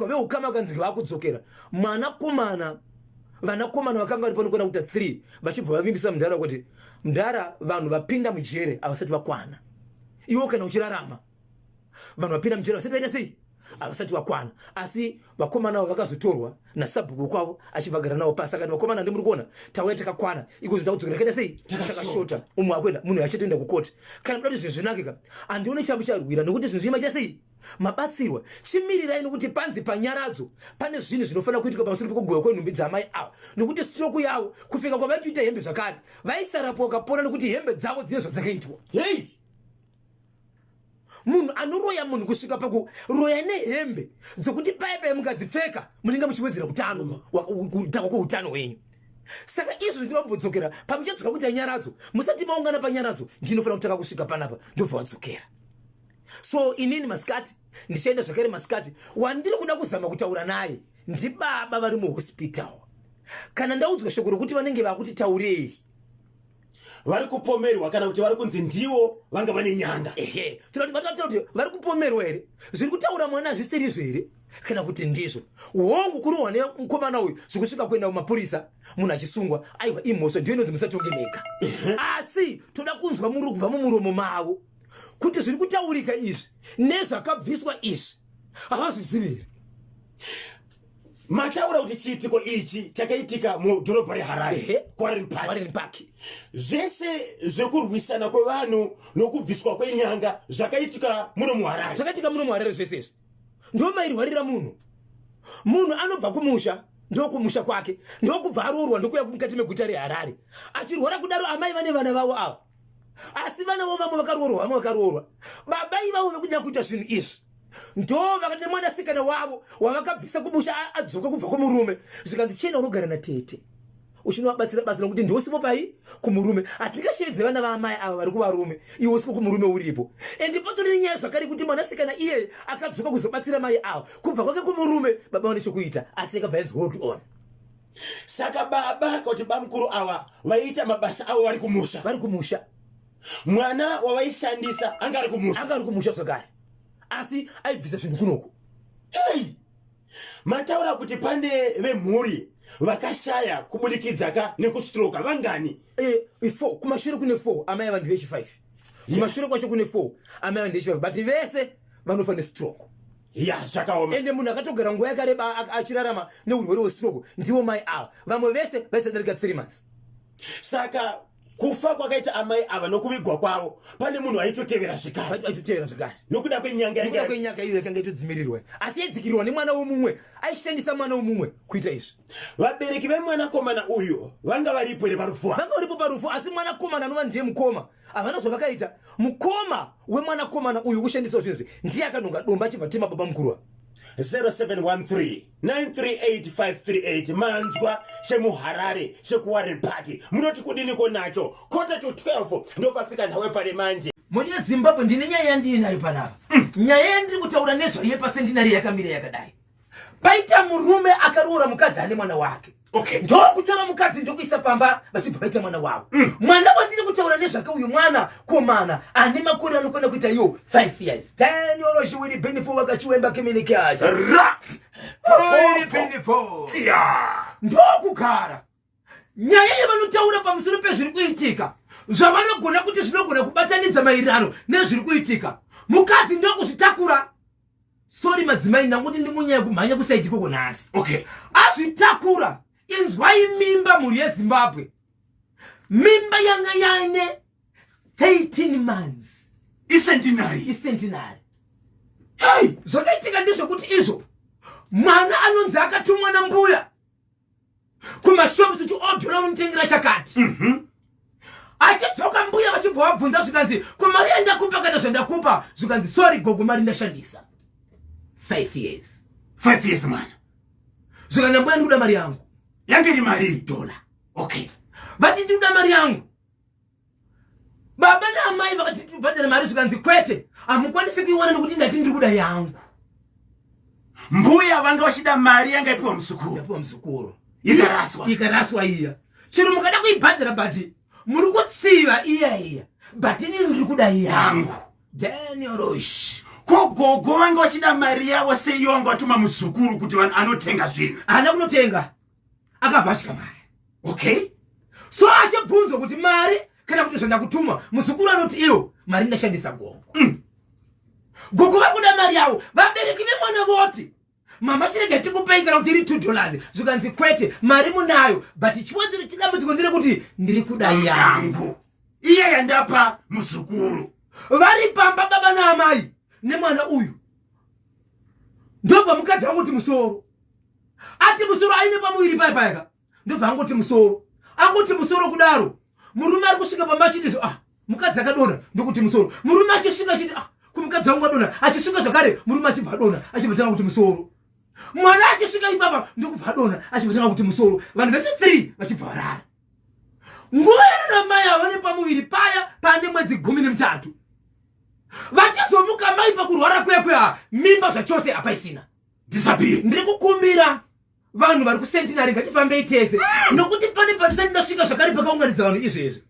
veukama vakanzi vakudzokera vanakomana vakanga vari pano kuenda kuita 3 vachibva vavimbisa mudhara kuti mudhara vanhu vapinda mujere havasati vakwana. Iwo kana uchirarama vanhu vapinda mujere vasati vaita sei havasati vakwana. Asi vakomana avo vakazotorwa nasabhuku kwavo achivagara navo pasi akati vakomana ndimuri kuona tauya takakwana iko zvindakudzokera kaita sei takashota umwe akwenda munhu achatoenda kukoti. Kana muda kuti zvinhu zvinakika handione chambo charwira nokuti zvinhu zvima chasei mabatsirwa chimirirai nokuti panzi panyaradzo pane zvinhu zvinofanira kuitika pamusoro pekugoya kwenhumbi dzamai ava nokuti stroke yavo kupfeka kwavaitoita hembe zvakare vaisarapo vakapona nokuti hembe dzavo dzine zvadzakaitwa. Munhu anoroya munhu kusvika pakuroya nehembe dzokuti paipai mukadzipfeka munenge muchiwedzera utano kweutano hwenyu. Saka izvo ndinobodzokera pamuchadzoka kuita nyaradzo musati maungana panyaradzo ndinofanira kutanga kusvika panapa ndobva wadzokera. So inini masikati ndichaenda zvakare masikati wandiri kuda kuzama kutaura naye ndibaba vari muhospital. Kana ndaudzwa shoko rokuti vanenge vakuti taurei vari kupomerwa kana kuti vari kunzi ndiwo vanga vane nyanga. Kuti vari kupomerwa here zviri kutaura mwana hazvisirizo here kana kuti ndizvo hongu kurohwa nemukomana uyu zvikusvika kuenda kumapurisa munhu achisungwa aiwa imhosva ndiyo inonzi musatonge mega. Asi toda kunzwa muri kubva mumuromo mavo kuti zviri kutaurika izvi nezvakabviswa izvi havazvizivi here. Mataura kuti chiitiko ichi chakaitika mudhorobha reHarare Quarren Park zvese zvekurwisana kwevanhu nokubviswa kwenyanga zvakaitika muno muHarare zvese izvi ndo mairwarira munhu anobva kumusha ndokumusha kwake ndokubva aroorwa ndokuya mukati meguta reHarare achirwara kudaro amai vane vana vavo ava asi vana vavo vamwe vakaroorwa baba ivavo vekunya kuita zvinhu izvi ndo vakati mwanasikana wavo wavakabvisa kumusha adzoka kubva kumurume zvikanzi chena unogara natete uchinovabatsira basa nokuti ndosipo pai kumurume hatingashevedze vana vaamai ava vari kuvarume iwo siko kumurume uripo. Endi patori nyaya zvakare kuti mwanasikana iye akadzoka kuzobatsira mai ava kubva kwake kumurume baba vane chokuita asi akabva yanzi hold on. Saka baba kuti bamukuru ava vaiita mabasa avo vari kumusha mwana wavaishandisa anga ari kumusha zvakare asi aibvisa zvinhu kunoko. Mataura kuti pane vemhuri vakashaya kubudikidza nekustroka vangani? 4 kumashure kune 4 amai vanhu vechi5 kumashure kwacho kune 4 amai vanhu vechi5 but vese vanofane stroke. Zvakaoma. Ende munhu akatogara nguva yakareba achirarama neurwere hwestroke ndiwo mai ava vamwe vese vaisadarika 3 months. Saka kufa kwakaita amai ava nokuvigwa kwavo pane munhu aitotevera zvakare nokuda kwenyanga iyo yakanga itodzimirirwa asi yaidzikirirwa nemwana womumwe aishandisa mwana womumwe kuita izvi. Vabereki vemwanakomana uyu vanga varipo here parufu? Vanga varipo parufu asi mwanakomana anova ndiye mukoma havana zvavakaita. Mukoma wemwanakomana uyu kushandisa zvinhu izvi ndiye akanonga domba achibva tema baba mukuru 0713-938-538 manzwa shemuHarare shekuWarren Park munoti kudiniko nacho kota to 12 ndopafika nhawe pale manje. Mune Zimbabwe ndine nyaya yandiri nayo panapa. Nyaya yandiri kutaura nezvayo pasentinari yakamira yakadai. Paita murume akaroora mukadzi ane mwana wake Okay. Ndokutora mukadzi ndokuisa pamba vachibvaita mwana wavo. Mwana wandiri kutaura nezvake uyu mwana komana ane makore anokwenda kuita iyo 5 years. Daniel Shiwiri Benefo wakachiwemba communication. Shiwiri Benefo. Ndokugara. Nyaya yavanotaura pamusoro pezviri kuitika. Zvavanogona kuti zvinogona kubatanidza maererano nezviri kuitika. Mukadzi ndokuzvitakura. Sorry madzimai nanguti ndimunyaya kumhanya kusaiti koko nhasi. Okay. Azvitakura. Inzwai mimba muri yeZimbabwe. Mimba yanga yaine 13 months. Icentenary. Hey, zvakaitika ndezvokuti izvo mwana anonzi akatumwa nambuya kumashops kuti odhura unotengera chakati. Achidzoka mbuya vachibva vabvunza zvikanzi kumari yandakupa kana zvandakupa zvikanzi sorry gogo mari ndashandisa. 5 years. 5 years mwana. Zvikanzi mbuya ndikuda mari yangu. Yange ni mari $1. Okay. Vati ndikuda mari yangu. Baba na amai vakati tibhadhara mari zvikanzi kwete hamukwanisi kuiwana nekuti ndati ndikuda yangu. Mbuya vanga vachida mari yanga ipiwa musukuru. Ikaraswa iya. Chero mukada kuibhadhara bati muri kutsiva iya. Bati ndiri kuda yangu. Daniel Rosh. Ko gogo vanga vachida mari yavo seiyo vanga vatuma musukuru kuti vanhu anotenga zvinhu. Haana kunotenga. Akavhashika mari. Okay. So achibvunzwa kuti mari kana kuti zvandakutuma musukuru anoti iyo mari ndashandisa gogo. Gogo vakuda mari yavo vabereki vemwana voti mama chirege tikupei kana kuti iri $2 zvikanzi kwete mari munayo but chiwanziro chidambudziko ndire kuti ndiri kuda yangu iye yandapa musukuru. Vari pamba baba naamai nemwana uyu ndobva mukadzi angoti musoro ati musoro aine pamuviri paipaika ndobva angoti musoro kudaro murume ari kusvika pamba achiti mukadzi akadonha ndokuti musoro murume achisvika achiti kumukadzi wangu adonha achisvika zvakare murume achibva adonha achibva tanga kuti musoro mwana achisvika ipapa ndokubva adonha achibva tanga kuti musoro vanhu vese 3 vachibva varara nguva yana mai ava nepamuviri paya pane mwedzi 13 vachizomuka mai pakurwara kwekwe mimba zvachose hapaisina disappear. Ndiri kukumbira vanhu vari kucentenary ngatifambei tese nokuti pane pandisati ndasvika zvakare pakaunganidza vanhu izvezvi.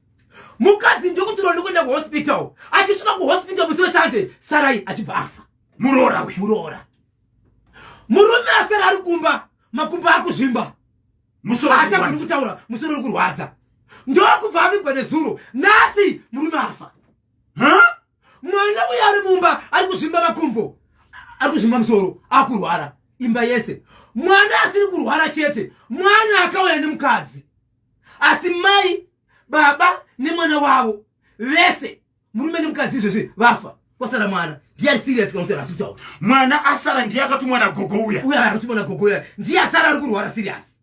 Mukadzi ndokutirwa ndokuenda kuhospital achisvika kuhospital musi weSunday Sarai achibva afa. Muroora. Murume asara ari kumba makumbo akuzvimba. Achagoni kutaura musoro uri kurwadza. Ndokubva avigwa nezuro nhasi murume afa. Mwana uyo ari mumba ari kuzvimba makumbo ari kuzvimba musoro akurwara imba yese. Mwana asiri kurwara chete mwana akauya nemukadzi asi mai baba nemwana wavo vese murume nemukadzi izvezvi vafa kwasara mwana ndiye serious kana kuti hospital. Mwana asara ndiye akatumwa nagogo uya akatumwa nagogo uya ndiye asara ari kurwara serious.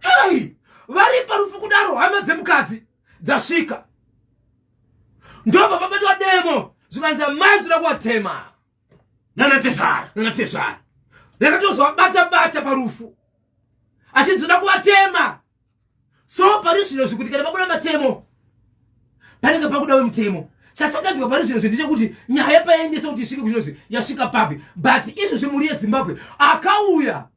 Hey, vari parufu kudaro hama dzemukadzi dzasvika ndobva pabatwa demo zvikanzi mai toda kuvatema nanatezvara vakatozvabata parufu achidzoda kuvatema. So pari zvino zvikuti kana pabuda matemo panenge pakuda wemutemo chasakadzwa pari zvino ndechekuti nyaya paendesa kuti isvike kuzvinozvi yasvika papi but izvozvi muri yeZimbabwe akauya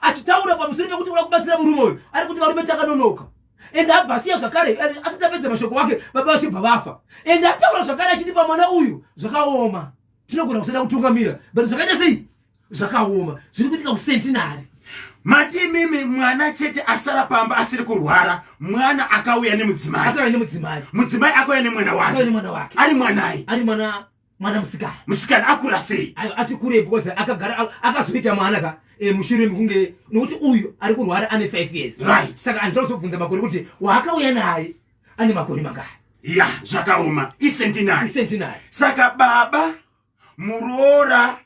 achitaura pamusoro pekuti uda kubatsira murume uyu ari kuti varume takanonoka ende abva asiya zvakare asati apedza mashoko wake baba vachibva vafa ende ataura zvakare achitipa mwana uyu zvakaoma tinogona kusada kutungamira but zvakaita sei zvakaoma zviri kuitika kucentenary. Mati mimi mwana chete asara pamba asiri kurwara mwana akauya nemudzimai. Mudzimai akauya nemwana wake. Ari mwanai? Ari mwana musikana. Musikana akura sei? Ati kure because akagara akazoita mwana ka mushure mekunge nokuti uyu ari kurwara ane 5 years. Right. Saka andinozobvunza makore kuti wakauya naye ane makore mangani? Ya zvakaoma icentenary. Saka baba muroora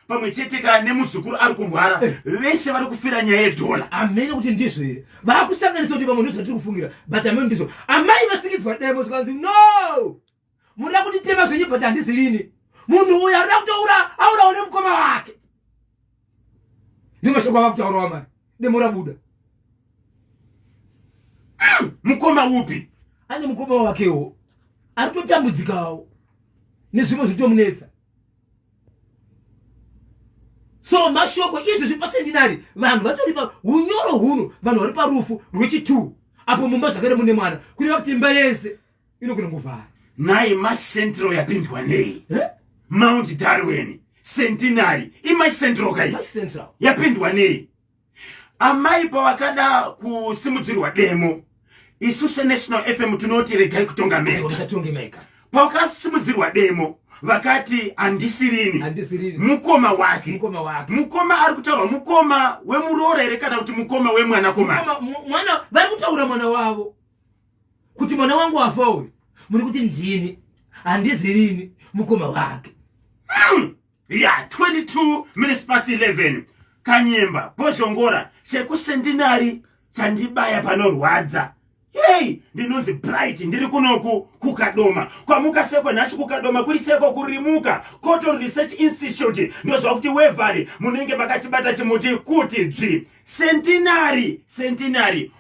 pamwe chete kana nemuzukuru ari kurwara vese vari kufira nyaya yedola. Amene kuti ndizvo here vakusanganisa kuti pamwe ndizvo tiri kufungira but amene ndizvo amai vasikidzwa demo zvikanzi no muda kutitema zvenyu but handizirini munhu uyu arida kutoura aurawo nemukoma wake ndimashoko avakutaurawa mai demo rabuda. Mukoma upi? Ane mukoma wakewo ari kutotambudzikawo nezvimwe zvitomunetsa. so mashoko izvi zvipasendinari vanhu vatoripa unyoro huno vanhu vari parufu rwechi2 apo mumba zvakare mune mwana kureva kuti imba yese inogona kuvhara nai macentral yapindwa nei Mount Darwin Centenary imacentral kai yapindwa nei amai pavakada kusimudzirwa demo isu seNational FM tinoti regai kutonga meka pakasimudzirwa demo vakati andisirini mukoma wake mukoma ari kutaura mukoma wemuroora here kana kuti mukoma wemwanakomana mwana vari kutaura mwana wavo kuti mwana wangu wafa uyu muri kuti ndini handizirini mukoma wake ya 22 minutes past 11 kanyemba pozhongora chekuSentinari chandibaya panorwadza hey ndinonzi bright ndiri kunoku kukadoma kwamuka seko nhasi kukadoma kuri seko kurimuka Cotton Research Institute ndozva kuti wevari munenge makachibata chimuti kuti dzvi Centenary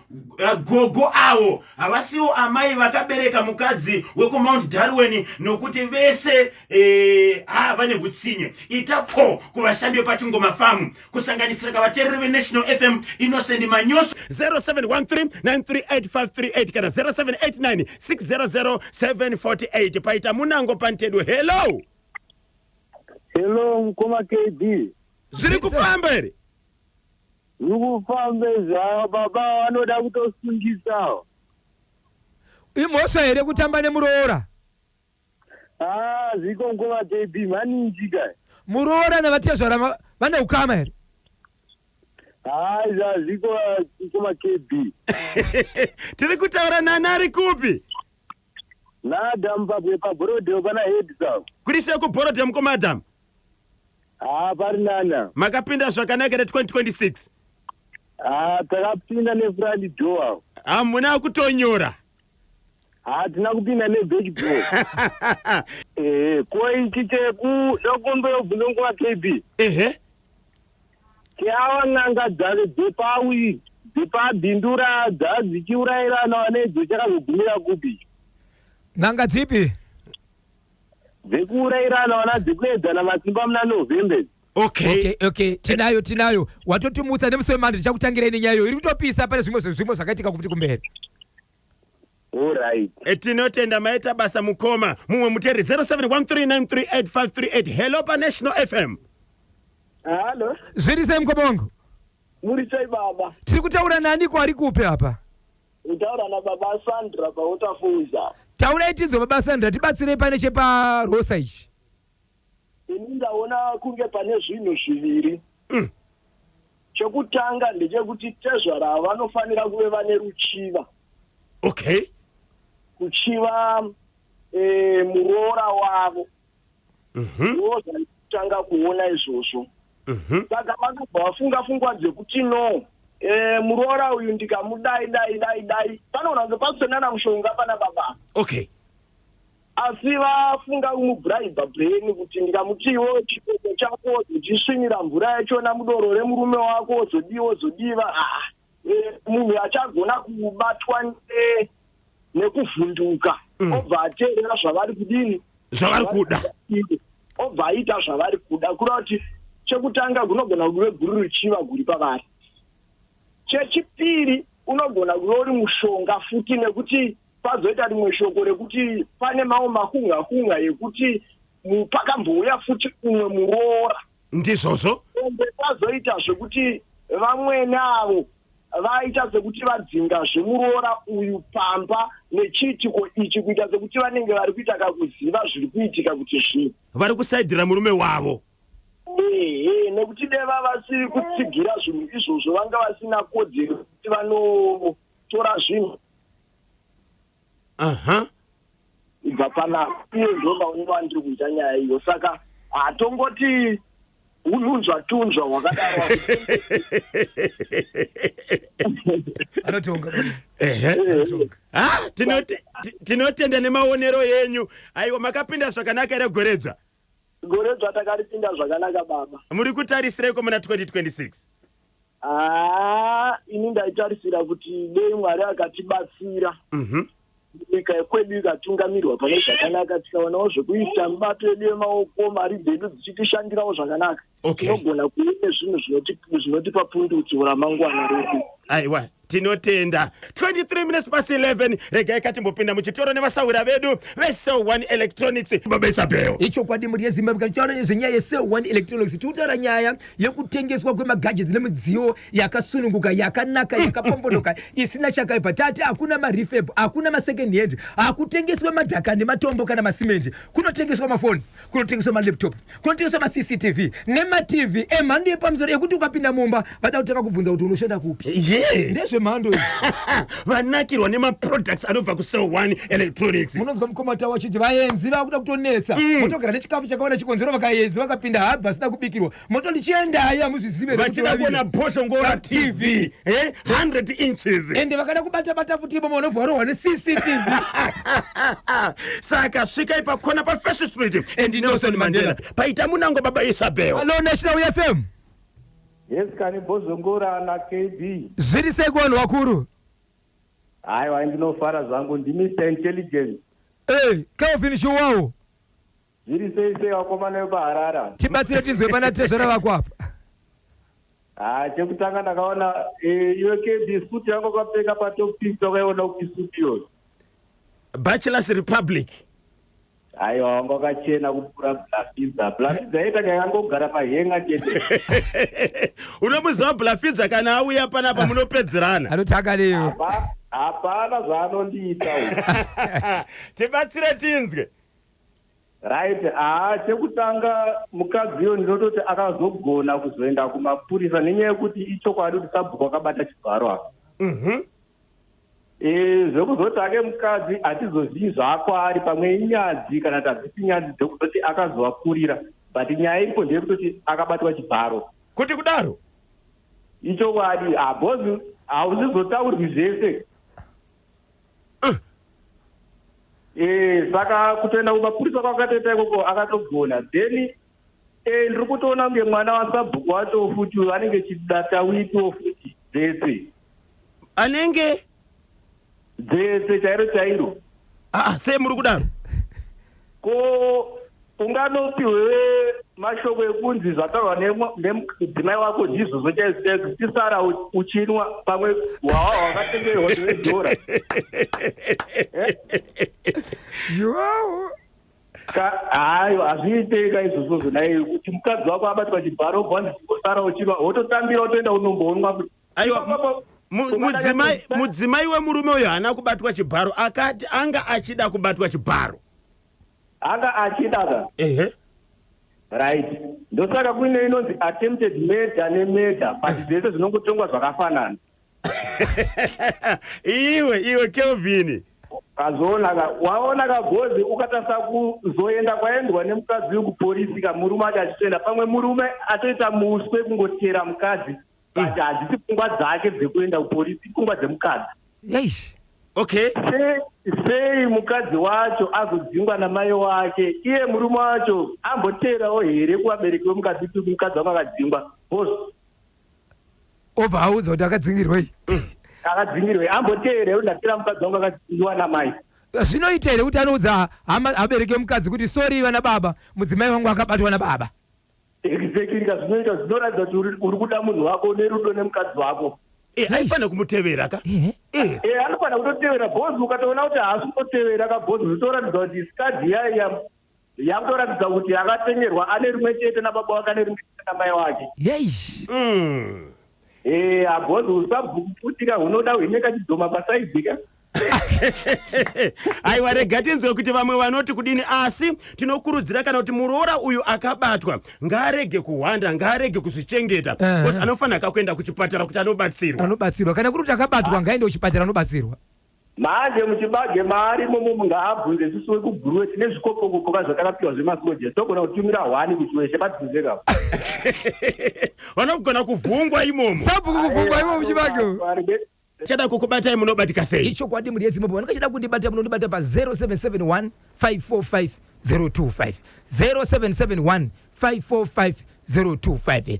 gogo avo havasiwo amai vakabereka mukadzi wekumount Darwin nokuti vese vane butsinye itapo kuvashandi vepachingoma famu kusanganisira kavateereri veNational FM Innocent Manyoso 0713938538 kana 0789600748 paita munango pantedu. Hello mukoma KD zviri kufamba here ukufambe zvavo baba vanoda kutosungisawo imhosva here kutamba nemuroora zviko mukoma KD maninji kai muroora navatezvara vane ukama here zviko mukoma KD tiri kutaura nani kupi naAdam paBorodeo pana headsaw kuri seko Borodeo mukoma Adam pari nana makapinda zvakanaka ne2026 takapinda nefront door hamuna kutonyora hatina kupinda nebackdoor ko ichi cheku dokombeobvunza nguva KB keava n'anga dzepabhindura dzichiurayirana vanedzo chakazogumira kupi n'anga dzipi dzekuurayirana vana dzekuedzana masimba muna November Okay, tinayo watotimutsa nemusomani ndichakutangirei nenyayo iri kutopisa pane zvimwe zvakaitika kupiti kumberi. Alright. Tinotenda maita basa mukoma mumwe muteri 0713938538. Hello pa National FM. Hello. Zviri sei mukobongo? Muri sei baba? Tiri kutaura nani ko ari kupe hapa? Utaura na baba Sandra pa Utafuza. Taura tidzo baba Sandra tibatsirei pane chepa Rosa ichi. Ndaona kunge pane zvinhu zviviri. Chekutanga ndechekuti tezvara vanofanira kuve vane ruchiva. Okay. Kuchiva muroora wavo. Ndozvakutanga kuona izvozvo. Saka vakabva vafunga dzekuti no muroora uyu ndikamudai dai panoona kunge pasina mushonga pana baba. Okay. Asi vafunga kumubraiba brain kuti ndikamutiwo chikoko chako dzichisvinira mvura yachona mudoro remurume wako zodiva munhu achagona kubatwa nekuvhunduka obva ateerera zvavari kudini zvavari kuda obva aita zvavari kuda kureva kuti chekutanga kunogona kuve guru ruchiva guri pavari. Chechipiri unogona kuve uri mushonga futi nekuti pazoita rimwe shoko rekuti pane mamwe mahunga yekuti pakambouya futi umwe muroora ndizvozvo pazoita zvekuti vamwene avo vaita sekuti vadzinga zvemuroora uyu pamba nechiitiko ichi kuita sekuti vanenge vari kuita kakuziva zviri kuitika kuti zvii vari kusaidhira murume wavo nekuti deva vasiri kutsigira zvinhu izvozvo vanga vasina kodzero kuti vanotora zvinhu ibva pana iye ndoba unova ndiri kuita nyaya iyo saka hatongoti ununzva-tunzva hwakadaro tinotenda nemaonero yenyu. Aiwa, makapinda zvakanaka ere goredzva? Goredzva takaripinda zvakanaka baba. Muri kutarisireko muna 2026? Ini ndaitarisira kuti dei Mwari akatibatsira nyika yekwedu ikatungamirwa pane zvakanaka, tikaonawo zvekuita mibato yedu yemaoko, mari dzedu dzichitishandirawo zvakanaka, tinogona kuite zvinhu zvinotipa pundutso ramangwana redu. Aiwa, tinotenda. 23 minutes past 11. Regai katimbopinda muchitoro nevasawira vedu veSell One Electronics. Baba Isabel. Icho kwadi muri yeZimbabwe kachora nezvenyaya yeSell One Electronics. Tutara nyaya yekutengeswa kwemagadgets nemidziyo yakasununguka, yakanaka, yakapombonoka, isina chakaipa. Tati hakuna marefurb, hakuna masecond hand, hakutengeswa madhaka nematombo kana masimende. Kunotengeswa mafoni, kunotengeswa malaptop, kunotengeswa maCCTV, nema-TV emhando yepamusoro yekuti ukapinda mumba vada kutaka kubvunza kuti unoshanda kupi. Ndezve mhando iyi. Vanakirwa nemaproducts anobva kuSell One Electronics. Munonzwa mukomata wachiti vaenzi vakuda kutonetsa. Motogara nechikafu chakaona chikonzero vakaedzi vakapinda habva asina kubikirwa. Moto ndichiendayi amuzvizive vachida kuona Bosho Ngora TV 100 inches. Ende vakada kubata futi ipo munovharwa neCCTV. Saka svikai pakona paFirst Street and Nelson Mandela. Paita munango Baba Isabel. Hello National FM. Yes, kani Bosho Ngora na KB. Zviri sei kuvanhu vakuru? Aiwa, ndinofara zvangu ndimi Mr. Intelligence. Kelvin Shuwawo. Zviri sei vakomana vepaHarara. Tibatsire tinzwe pana tezvera vako apa. Chekutanga ndakaona iwe KB suti yangu kapfeka patop 6 wakaiona kuti suti iyoyo. Bachelor's Republic. Aiwa, wanga wakachena kupfuura Blafidza. Blafidza yaita kayangogara pahenga chete. Unomuziva Blafidza kana auya panapa munopedzerana. Anotaka leo. Hapana zvaanondiita. Tibatsire tinzwe. Right, chekutanga mukadziyo ndinototi akazogona kuzoenda kumapurisa nenyaya yekuti ichokwadi kuti Sabhuku akabata chibharo apa. Zvekuzoti ake mukadzi hatizozivi zvaakwaari pamwe inyadzi kana kuti hadzisi nyadzi dzekuzoti akazovakurira, but nyaya iripo ndeyekutoti akabatwa chibharo. Kuti kudaro? Ichokwadi, bhozi hauzizotaurwi zvese. Saka kutoenda kumapurisa kwakatoita ikoko akatogona. Then ndiri kutoona kunge mwana waSabhuku wacho futi anenge chidata wito futi dzese. Anenge? Dzese chairo. Sei muri kudaro? Ko unganopiwewe mashoko ekunzi zvataurwa nemudzimai wako ndizvo zvochaisara uchinwa pamwe hwawa hwakatengerwa $1. Joao. Aiwa, hazviiteka izvozvo zvonaiyo kuti mukadzi wako abatwa chibharo bvanzi chingosara uchinwa wototambira wotoenda unomboonwa. Aiwa, mudzimai wemurume uyo haana kubatwa chibharo, akati anga achida kubatwa chibharo. Anga achida ka? Right. Ndosaka kuine inonzi attempted murder nemurder, but zvese zvinongotongwa zvakafanana. Iwe Kelvin. Waona kagozi ukatasa kuzoenda kwaendwa nemukadzi kupolisi kamurume acho achitoenda pamwe murume atoita muswe kungotera mukadzi, but hadzisi pfungwa dzake dzekuenda kupolisi, pfungwa dzemukadzi. Yes. Okay. Sei mukadzi wacho azodzingwa namai wake, iye murume wacho amboterawo here kuvabereki vemukadzi kuti mukadzi wake akadzingwa. Obva audza kuti akadzingirwei? Akadzingirwei, amboteere ndatera mukadzi wangu akadzingwa namai. Zvinoita here kuti anoudza abereki vemukadzi kuti sori vana baba, mudzimai wangu akabatwa nababa? Exactly, zvinoratidza kuti uri kuda munhu wako nerudo nemukadzi wako. Aifanira kumutevera ka? Anofanira kutotevera bhozi. Ukatoona kuti haasi kutotevera kabhozi, zvitoratidza kuti sikadhi yakutoratidza kuti akatengerwa ane rimwe chete nababa wake, ane rimwe chete namai wake. Bhozi uSabhuku futika hunoda huine kachidzoma pasaidhi ka. Aiwa, rega tinzwe kuti vamwe vanoti kudini, asi tinokurudzira kana kuti muroora uyu akabatwa ngaarege kuhwanda, ngaarege kuzvichengeta, because anofanira akakuenda kuchipatara kuti anobatsirwa. Kana kuti akabatwa ngaende kuchipatara anobatsirwa. Manje muchibage maarimo ngaabvunze isusu wekubhuruwe tine zvikopokopoka zvatakapiwa zvemasoja, togona kutumira 1 kuti weshe padzinzeka. Vanogona kuvhungwa imomo. Sabhuku kuvhungwa imomo muchibage. Chada kukubatai munobatika sei? Icho kwadi muri yeZimbabwe. Vanokachada kundibata munondibata pa 0771 545 025. 0771 545 025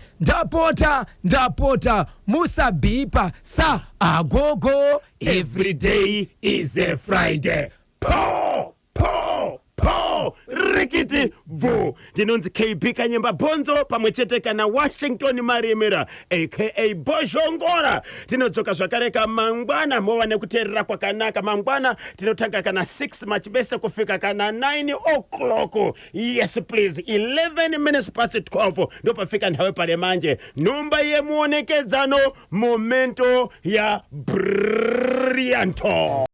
ndapota musabipa sa agogo Every day is a Friday. Po, po, po, rikiti, vo. Ndinonzi KB Kanyemba Bonzo, pamwechete kana Washington Maremera, aka Boshongora. Tinodzoka zvakareka mangwana, mowane kuteerera kwakanaka mangwana. Tinotanga kana 6 machibese kufika kana 9 o'clock. Yes please, 11 minutes past 12. Ndopafika nthawe pale manje. Numba yemuonekedzano, momento ya Brillianto.